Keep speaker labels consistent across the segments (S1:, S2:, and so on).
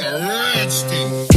S1: Interesting.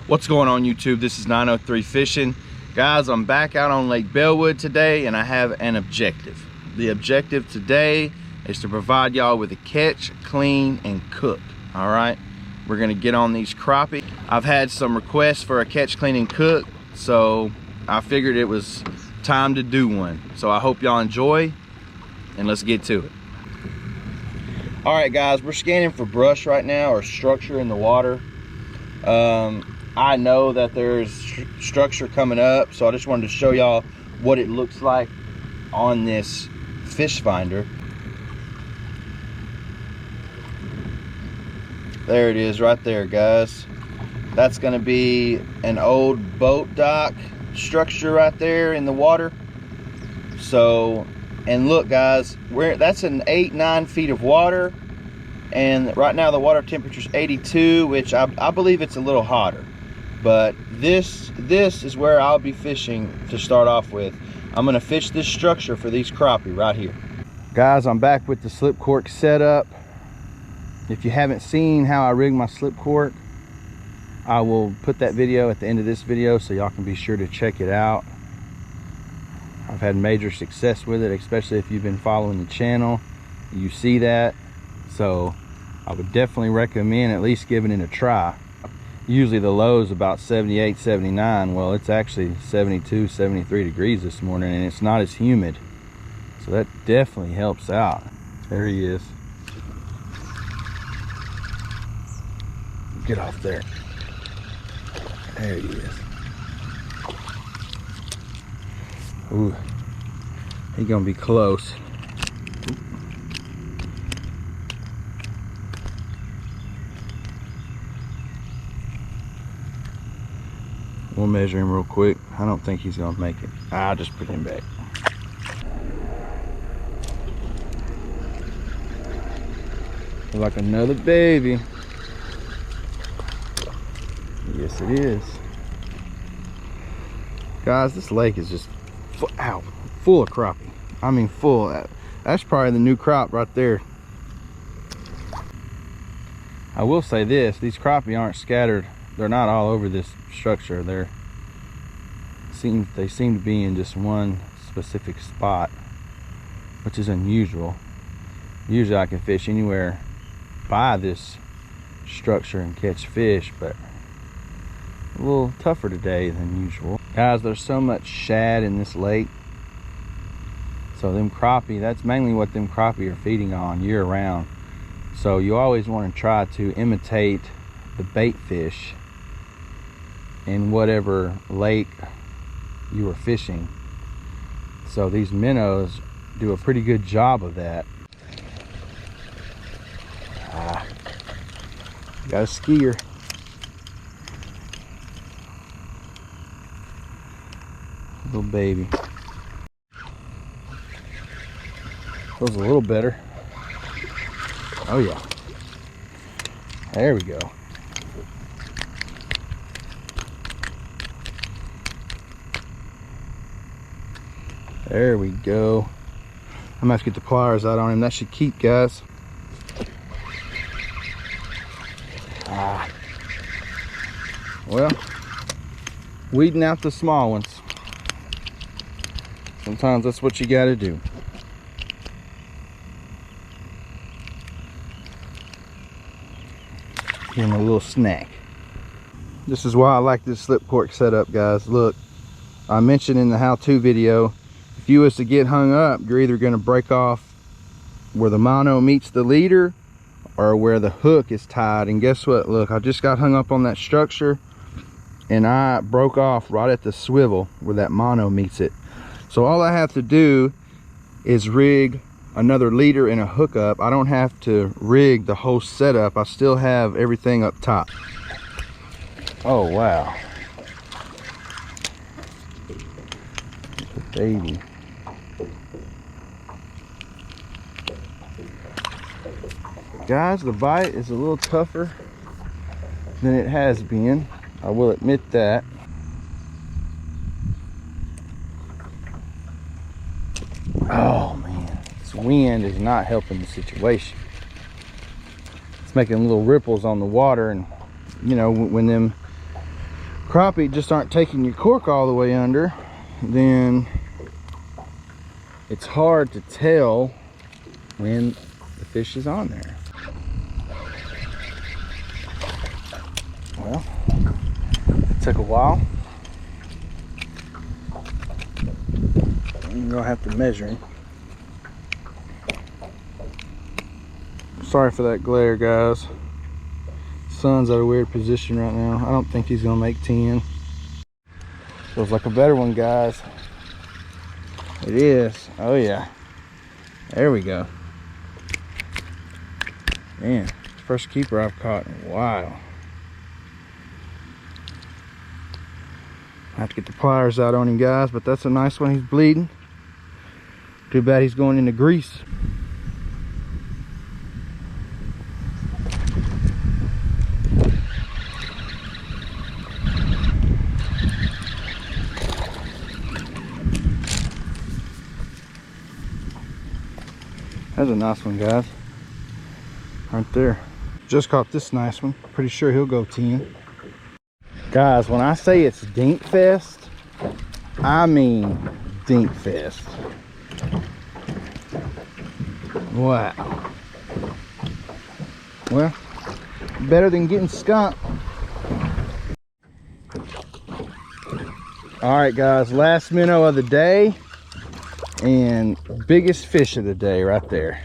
S2: What's going on YouTube? This is 903 Fishing. Guys, I'm back out on Lake Bellwood today and I have an objective. The objective today is to provide y'all with a catch, clean, and cook. Alright, we're gonna get on these crappie. I've had some requests for a catch, clean, and cook, so I figured it was time to do one. So I hope y'all enjoy and let's get to it. Alright guys, we're scanning for brush right now or structure in the water. I know that there's structure coming up, so I just wanted to show y'all what it looks like on this fish finder. There it is right there, guys. That's going to be an old boat dock structure right there in the water. So, and look guys, that's an 8-9 feet of water, and right now the water temperature is 82, which I believe it's a little hotter. But this is where I'll be fishing to start off with. I'm gonna fish this structure for these crappie right here. Guys, I'm back with the slip cork setup. If you haven't seen how I rig my slip cork, I will put that video at the end of this video so y'all can be sure to check it out. I've had major success with it, especially if you've been following the channel. You see that. So I would definitely recommend at least giving it a try. Usually the low is about 78, 79. Well, it's actually 72, 73 degrees this morning, and it's not as humid. So that definitely helps out. There he is. Get off there. There he is. Ooh, he's gonna be close. We'll measure him real quick. I don't think he's gonna make it. I'll just put him back. Like another baby. Yes, it is. Guys, this lake is just full of crappie. I mean, full. That's probably the new crop right there. I will say this, these crappie aren't scattered. They're not all over this structure. They seem to be in just one specific spot, which is unusual. Usually I can fish anywhere by this structure and catch fish, but a little tougher today than usual. Guys, there's so much shad in this lake, so them crappie, that's mainly what them crappie are feeding on year round. So you always want to try to imitate the bait fish in whatever lake you are fishing. So these minnows do a pretty good job of that. Got a skier. Little baby. Feels a little better. Oh yeah. There we go. There we go. I'm gonna have to get the pliers out on him. That should keep, guys. Well, weeding out the small ones. Sometimes that's what you gotta do. Give him a little snack. This is why I like this slip cork setup, guys. Look, I mentioned in the how-to video, if you was to get hung up, you're either going to break off where the mono meets the leader or where the hook is tied. And guess what? Look, I just got hung up on that structure and I broke off right at the swivel where that mono meets it. So all I have to do is rig another leader and a hook up. I don't have to rig the whole setup. I still have everything up top. Oh wow. Baby. Guys, the bite is a little tougher than it has been. I will admit that. Oh man.
S1: wind is not helping the situation. It's making little ripples on the water, and you know, when them crappie just aren't taking your cork all the way under, then it's hard to tell when the fish is on there. Well, it took a while. I'm gonna have to measure him. Sorry for that glare, guys. Sun's at a weird position right now. I don't think he's gonna make 10. Feels like a better one, guys. It is. Oh yeah. There we go. Man, first keeper I've caught in a while. I have to get the pliers out on him, guys, but that's a nice one. He's bleeding. Too bad he's going into grease. That's a nice one, guys. Right there. Just caught this nice one. Pretty sure he'll go 10. Guys, when I say it's dink fest, I mean dink fest. Wow. Well, better than getting skunked. All right, guys, last minnow of the day and biggest fish of the day right there.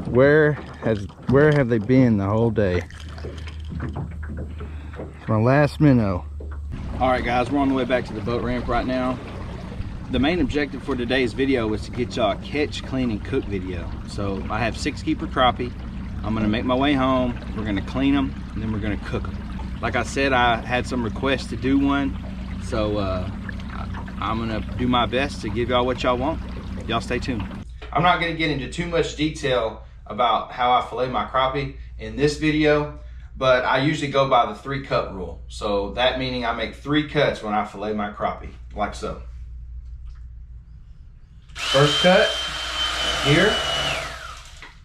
S1: Where have they been the whole day? It's my last minnow. All right, guys, we're on the way back to the boat ramp right now. The main objective for today's video was to get y'all a catch, clean, and cook video. So I have 6 keeper crappie. I'm gonna make my way home. We're gonna clean them, and then we're gonna cook them. Like I said, I had some requests to do one, so I'm gonna do my best to give y'all what y'all want. Y'all stay tuned. I'm not gonna get into too much detail about how I fillet my crappie in this video, but I usually go by the 3-cut rule. So that meaning I make 3 cuts when I fillet my crappie, like so. First cut, here,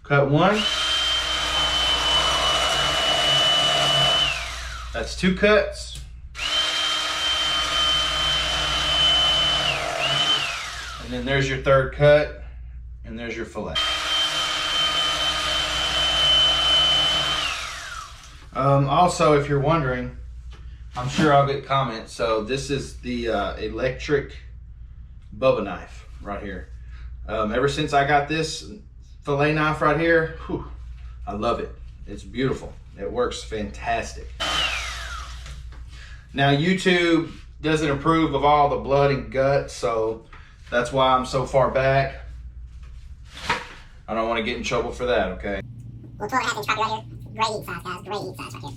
S1: cut 1. That's 2 cuts. And then there's your 3rd cut, and there's your fillet. Also, if you're wondering, I'm sure I'll get comments. So this is the electric Bubba knife right here. Ever since I got this fillet knife right here, whew, I love it. It's beautiful. It works fantastic. Now YouTube doesn't approve of all the blood and guts, so that's why I'm so far back. I don't want to get in trouble for that, okay?
S3: Well, 12.5 inch crappie right here. Great eat size, guys. Great eat size right here.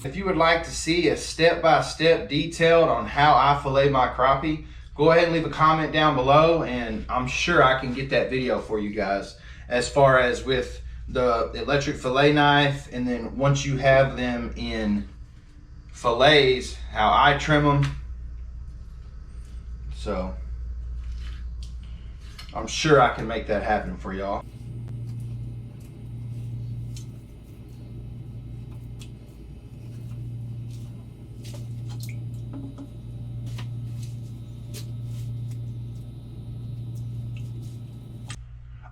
S2: If you would like to see a step-by-step detailed on how I fillet my crappie, go ahead and leave a comment down below, and I'm sure I can get that video for you guys, as far as with the electric fillet knife, and then once you have them in fillets, how I trim them. So I'm sure I can make that happen for y'all.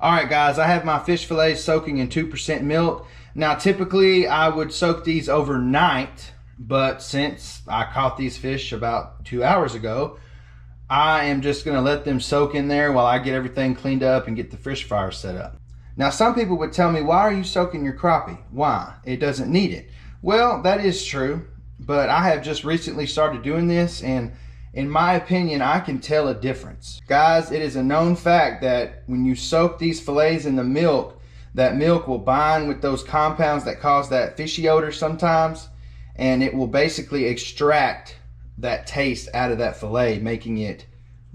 S2: All right, guys, I have my fish fillets soaking in 2% milk. Now, typically I would soak these overnight, but since I caught these fish about 2 hours ago, I am just gonna let them soak in there while I get everything cleaned up and get the fish fryer set up. Now, some people would tell me, why are you soaking your crappie? Why? It doesn't need it. Well, that is true, but I have just recently started doing this, and in my opinion, I can tell a difference. Guys, it is a known fact that when you soak these fillets in the milk, that milk will bind with those compounds that cause that fishy odor sometimes, and it will basically extract that taste out of that fillet, making it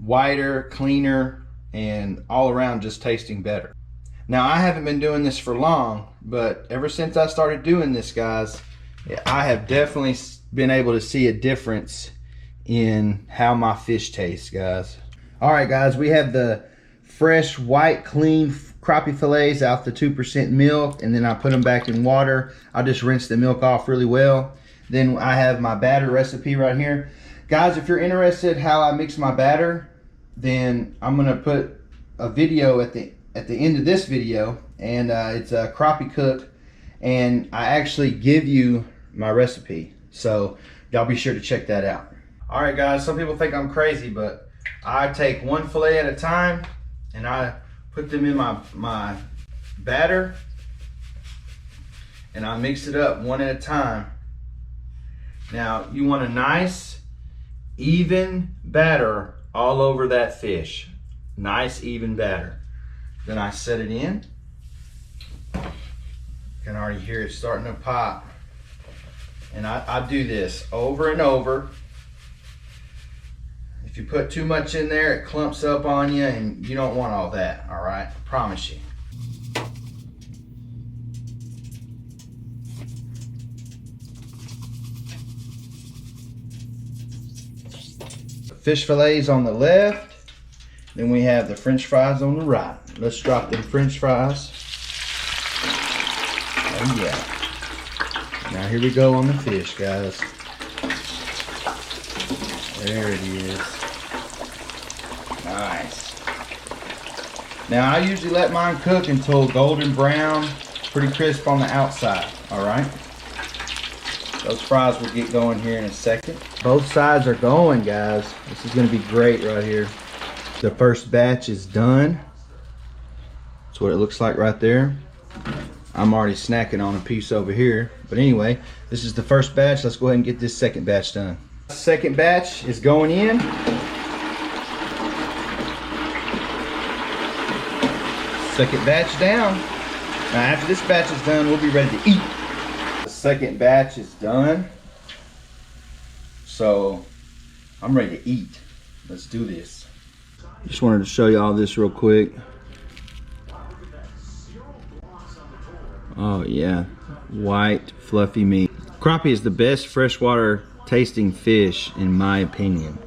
S1: whiter, cleaner, and all around just tasting better. Now, I haven't been doing this for long, but ever since I started doing this, guys, I have definitely been able to see a difference in how my fish tastes, guys. All right, guys, we have the fresh, white, clean crappie fillets out the 2% milk, and then I put them back in water. I just rinse the milk off really well. Then I have my batter recipe right here. Guys, if you're interested how I mix my batter, then I'm gonna put a video at the end of this video, and it's a crappie cook, and I actually give you my recipe. So y'all be sure to check that out. All right, guys, some people think I'm crazy, but I take one fillet at a time, and I put them in my batter, and I mix it up one at a time. Now, you want a nice, even batter all over that fish. Nice, even batter. Then I set it in. You can already hear it starting to pop. And I do this over and over. If you put too much in there, it clumps up on you, and you don't want all that, all right? I promise you. Fish fillets on the left, then we have the French fries on the right. Let's drop them French fries. Oh yeah. Now here we go on the fish, guys. There it is. Nice. Now I usually let mine cook until golden brown, pretty crisp on the outside, all right? Those fries will get going here in a second. Both sides are going, guys. This is gonna be great right here. The first batch is done. That's what it looks like right there. I'm already snacking on a piece over here. But anyway, this is the first batch. Let's go ahead and get this second batch done. Second batch is going in. Second batch down. Now after this batch is done, we'll be ready to eat. The second batch is done. So I'm ready to eat. Let's do this. Just wanted to show you all this real quick. Oh yeah, white fluffy meat. Crappie is the best freshwater tasting fish in my opinion.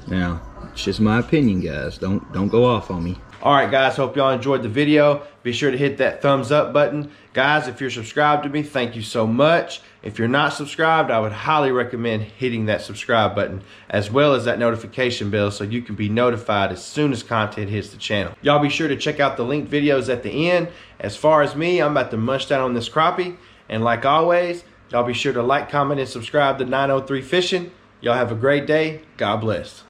S1: Now, it's just my opinion, guys. Don't go off on me. All right, guys, hope y'all enjoyed the video. Be sure to hit that thumbs up button. Guys, if you're subscribed to me, thank you so much. If you're not subscribed, I would highly recommend hitting that subscribe button, as well as that notification bell, so you can be notified as soon as content hits the channel. Y'all be sure to check out the linked videos at the end. As far as me, I'm about to munch down on this crappie. And like always, y'all be sure to like, comment, and subscribe to 903 Fishing. Y'all have a great day. God bless.